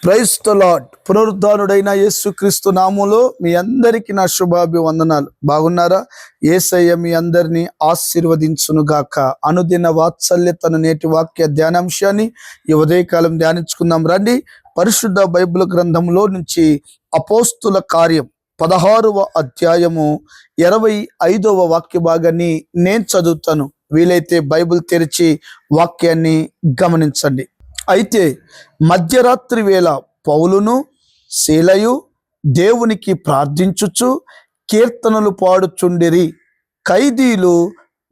Praise the lord. పునరుద్ధానుడైన యేసుక్రీస్తు నామములో మీ అందరికీ నా శుభాభివందనాలు. బాగున్నారా? యేసయ్య మీ అందరినీ ఆశీర్వదించును గాక. అనుదిన వాత్సల్యతను నేటి వాక్య ధ్యానాంశాన్ని ఈ ఉదయకాలం ధ్యానించుకుందాం రండి. పరిశుద్ధ బైబిల్ గ్రంథంలో నుంచి అపోస్తుల కార్యం 16వ అధ్యాయము 25వ వాక్య భాగాన్ని నేను చదువుతాను. వీలైతే బైబిల్ తెరిచి వాక్యాన్ని గమనించండి. అయితే మధ్యరాత్రి వేళ పౌలును శీలయు దేవునికి ప్రార్థించుచు కీర్తనలు పాడుచుండిరి, ఖైదీలు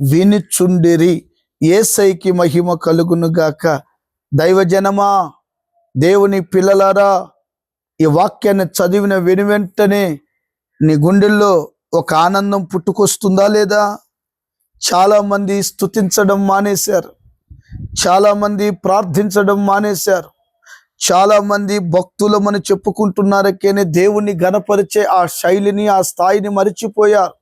వినుచుండిరి. యేసయ్యకి మహిమ కలుగునుగాక. దైవజనమా, దేవుని పిల్లలారా, ఈ వాక్యాన్ని చదివిన వెనువెంటనే నీ గుండెల్లో ఒక ఆనందం పుట్టుకొస్తుందా లేదా? చాలా మంది స్తుతించడం మానేశారు, చాలా మంది ప్రార్థించడం మానేశారు, చాలా మంది భక్తులమని చెప్పుకుంటున్నారు కానీ దేవుణ్ణి గణపరిచే ఆ శైలిని, ఆ స్థాయిని మరిచిపోయారు.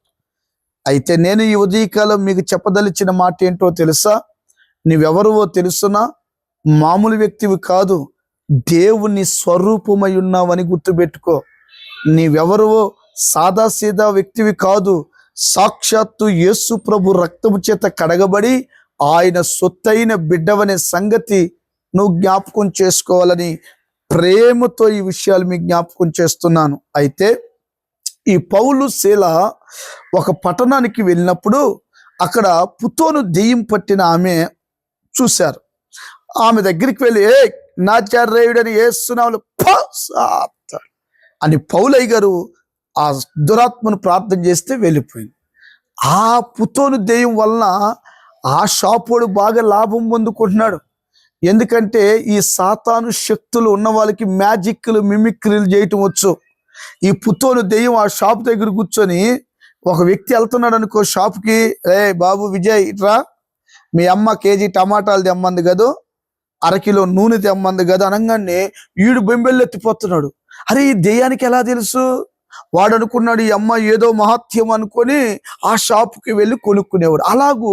అయితే నేను ఈ ఉదయకాలం మీకు చెప్పదలిచిన మాట ఏంటో తెలుసా? నీవెవరువో తెలుసునా? మామూలు వ్యక్తివి కాదు, దేవుని స్వరూపమై ఉన్నావని గుర్తుపెట్టుకో. నీవెవరువో సాదాసీదా వ్యక్తివి కాదు, సాక్షాత్తు యేసు ప్రభు రక్తము చేత కడగబడి ఆయన సొత్తైన బిడ్డవనే సంగతి నువ్వు జ్ఞాపకం చేసుకోవాలని ప్రేమతో ఈ విషయాలు మీకు జ్ఞాపకం చేస్తున్నాను. అయితే ఈ పౌలు శీల ఒక పట్టణానికి వెళ్ళినప్పుడు అక్కడ పుతోను దెయ్యం పట్టిన ఆమె చూశారు. ఆమె దగ్గరికి వెళ్ళి, ఏ నాచార్యుడని యేసునామములో అని పౌలయ్య గారు ఆ దురాత్మను ప్రార్థన చేస్తే వెళ్ళిపోయింది. ఆ పుతోను దెయ్యం వలన ఆ షాపోడు బాగా లాభం పొందుకుంటున్నాడు. ఎందుకంటే ఈ సాతాను శక్తులు ఉన్న వాళ్ళకి మ్యాజిక్లు, మిమిక్రీలు చేయటం వచ్చు. ఈ పుతోను దెయ్యం ఆ షాప్ దగ్గర కూర్చొని, ఒక వ్యక్తి వెళ్తున్నాడు అనుకో షాప్కి, ఏ బాబు విజయ్ ఇట్రా, మీ అమ్మ కేజీ టమాటాలు తెమ్మంది కదా, అరకిలో నూనె తెమ్మంది కదా అనగానే ఈడు బెంబెళ్ళు ఎత్తిపోతున్నాడు. అరే ఈ దెయ్యానికి ఎలా తెలుసు? వాడు అనుకున్నాడు ఈ అమ్మ ఏదో మహత్యం అనుకొని ఆ షాపుకి వెళ్ళి కొనుక్కునేవాడు. అలాగూ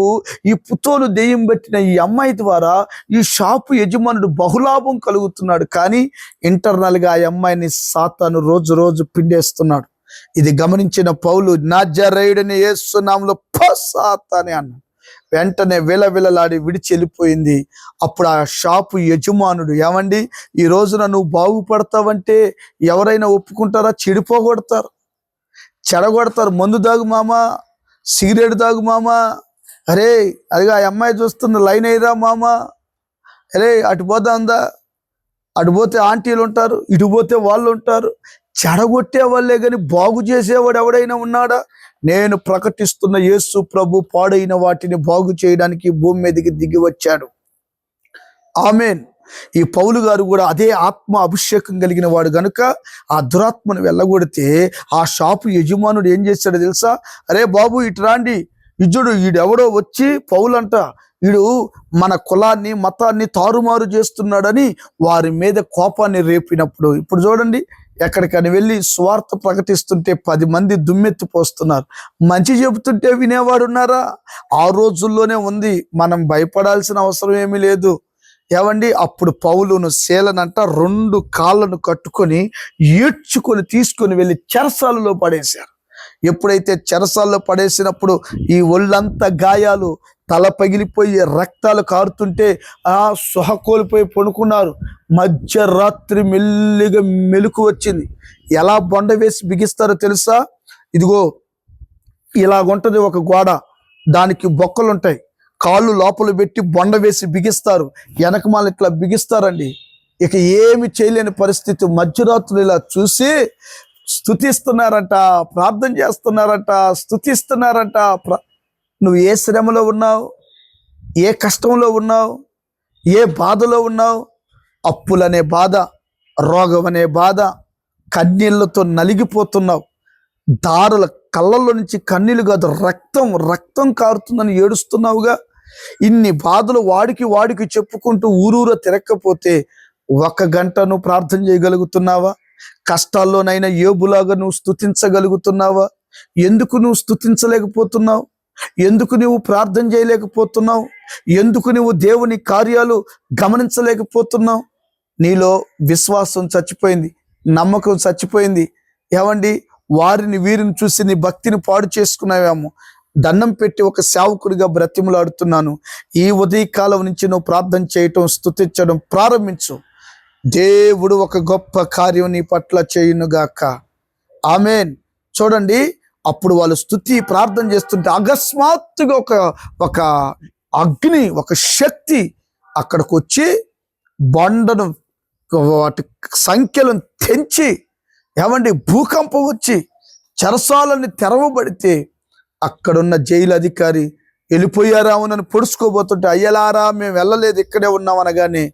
ఈ పుతోను దెయ్యం పెట్టిన ఈ అమ్మాయి ద్వారా ఈ షాపు యజమానుడు బహులాభం కలుగుతున్నాడు. కానీ ఇంటర్నల్గా ఆ అమ్మాయిని సాతాను రోజు రోజు పిండేస్తున్నాడు. ఇది గమనించిన పౌలు, నాజరేయుడని యేసు నామములో సాతానే అన్నాడు. వెంటనే విలవిలలాడి విడిచి వెళ్ళిపోయింది. అప్పుడు ఆ షాపు యజమానుడు, ఏమండి ఈ రోజున నువ్వు బాగుపడతావంటే ఎవరైనా ఒప్పుకుంటారా? చెడిపోగొడతారు, చెడగొడతారు. మందు దాగు మామా, సిగరెట్ దాగు మామా, అరే అదిగా ఆ అమ్మాయి చూస్తుంది లైన్ అయ్యిరా మామా, అరే అటు పోదా, అటు పోతే ఆంటీలు ఉంటారు, ఇటు పోతే వాళ్ళు ఉంటారు. చెడగొట్టే వాళ్ళే కానీ బాగు చేసేవాడు ఎవడైనా ఉన్నాడా? నేను ప్రకటిస్తున్న యేసు ప్రభు పాడైన వాటిని బాగు చేయడానికి భూమి మీదకి దిగి వచ్చాడు. ఆమేన్. ఈ పౌలు గారు కూడా అదే ఆత్మ అభిషేకం కలిగిన వాడు గనుక ఆ దురాత్మను వెళ్ళగొడితే ఆ షాపు యజమానుడు ఏం చేశాడో తెలుసా? అరే బాబు ఇటు రాండి, ఇజ్జుడు ఈడెవడో వచ్చి పౌలంట, వీడు మన కులాన్ని, మతాన్ని తారుమారు చేస్తున్నాడని వారి మీద కోపాన్ని రేపినప్పుడు, ఇప్పుడు చూడండి ఎక్కడికని వెళ్ళి స్వార్థ ప్రకటిస్తుంటే 10 మంది దుమ్మెత్తిపోస్తున్నారు. మంచి చెబుతుంటే వినేవాడు ఉన్నారా? ఆ రోజుల్లోనే ఉంది. మనం భయపడాల్సిన అవసరం ఏమీ లేదు. ఏవండి, అప్పుడు పౌలును శీలనంట 2 కాళ్ళను కట్టుకొని ఈడ్చుకొని తీసుకొని వెళ్ళి చెరసాలలో పడేశారు. ఎప్పుడైతే చెరసాల్లో పడేసినప్పుడు ఈ ఒళ్ళంతా గాయాలు, తల పగిలిపోయి రక్తాలు కారుతుంటే ఆ సుహ కోల్పోయి పడుకున్నారు. మధ్యరాత్రి మెల్లిగా మెలకు వచ్చింది. ఎలా బొండ వేసి బిగిస్తారో తెలుసా? ఇదిగో ఇలాగుంటది ఒక గోడ, దానికి బొక్కలు ఉంటాయి, కాళ్ళు లోపల పెట్టి బొండ వేసి బిగిస్తారు. వెనకమాల ఇట్లా బిగిస్తారండి. ఇక ఏమి చేయలేని పరిస్థితి. మధ్యరాత్రులు ఇలా చూసి స్తుతిస్తున్నారంట, ప్రార్థన చేస్తున్నారంట, స్తుతిస్తున్నారంట. నువ్వు ఏ శ్రమలో ఉన్నావు, ఏ కష్టంలో ఉన్నావు, ఏ బాధలో ఉన్నావు, అప్పులనే బాధ, రోగం అనే బాధ, కన్నీళ్లతో నలిగిపోతున్నావు, దారుల కళ్ళల్లో నుంచి కన్నీళ్ళు కాదు రక్తం రక్తం కారుతుందని ఏడుస్తున్నావుగా. ఇన్ని బాధలు వాడికి చెప్పుకుంటూ ఊరూర తిరగకపోతే 1 గంట నువ్వు ప్రార్థన చేయగలుగుతున్నావా? కష్టాల్లోనైనా యోబులాగా నువ్వు స్తుతించగలుగుతున్నావా? ఎందుకు నువ్వు స్తుతించలేకపోతున్నావు? ఎందుకు నువ్వు ప్రార్థన చేయలేకపోతున్నావు? ఎందుకు నువ్వు దేవుని కార్యాలు గమనించలేకపోతున్నావు? నీలో విశ్వాసం చచ్చిపోయింది, నమ్మకం చచ్చిపోయింది. ఏమండి, వారిని వీరిని చూసి నీ భక్తిని పాడు చేసుకున్నావేమో. దండం పెట్టి ఒక సేవకుడిగా బ్రతిమలాడుతున్నాను, ఈ ఉదయకాలం నుంచి నువ్వు ప్రార్థన చేయటం, స్తుతించడం ప్రారంభించు. దేవుడు ఒక గొప్ప కార్యం నీ పట్ల చేయునుగాక. ఆమేన్. చూడండి, అప్పుడు వాళ్ళు స్తుతి ప్రార్థన చేస్తుంటే అకస్మాత్తుగా ఒక అగ్ని, ఒక శక్తి అక్కడికి వచ్చి బండను, వాటి సంఖ్యలను తెంచి, ఏమండి, భూకంపం వచ్చి చెరసాలని తెరవబడితే అక్కడున్న జైలు అధికారి వెళ్ళిపోయారా అని పొడుచుకోబోతుంటే, అయ్యలారా మేము వెళ్ళలేదు, ఇక్కడే ఉన్నాం అనగానే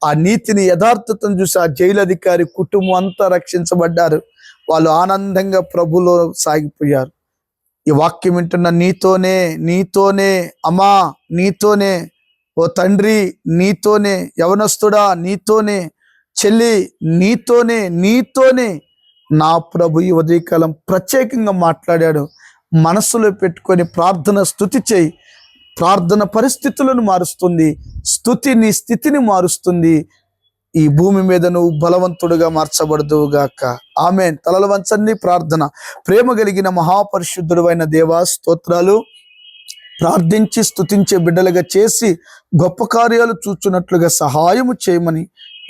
ఆ నీతిని, యథార్థతను చూసి ఆ జైలు అధికారి కుటుంబం అంతా రక్షించబడ్డారు. వాళ్ళు ఆనందంగా ప్రభులో సాగిపోయారు. ఈ వాక్యం వింటున్న నీతోనే అమ్మా, నీతోనే ఓ తండ్రి, నీతోనే యవనస్తుడా, నీతోనే చెల్లి, నీతోనే నా ప్రభు ఈ ఉదయకాలం ప్రత్యేకంగా మాట్లాడాడు. మనసులో పెట్టుకొని ప్రార్థన, స్తుతి చేయి. ప్రార్థన పరిస్థితులను మారుస్తుంది, స్తుతి నీ స్థితిని మారుస్తుంది. ఈ భూమి మీద నువ్వు బలవంతుడుగా మార్చబడదువుగాక. ఆమేన్. తలల వంచండి, ప్రార్థన. ప్రేమ కలిగిన మహాపరిశుద్ధుడైన దేవా, స్తోత్రాలు. ప్రార్థించి స్తుతించే బిడ్డలుగా చేసి గొప్ప కార్యాలు చూచున్నట్లుగా సహాయము చేయమని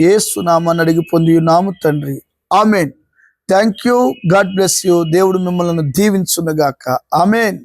యేసు నామమున అడిగి పొందియున్నాము తండ్రి. Amen. Thank you. God bless you. దేవుడు మిమ్మల్ని దీవించునుగాక. ఆమేన్.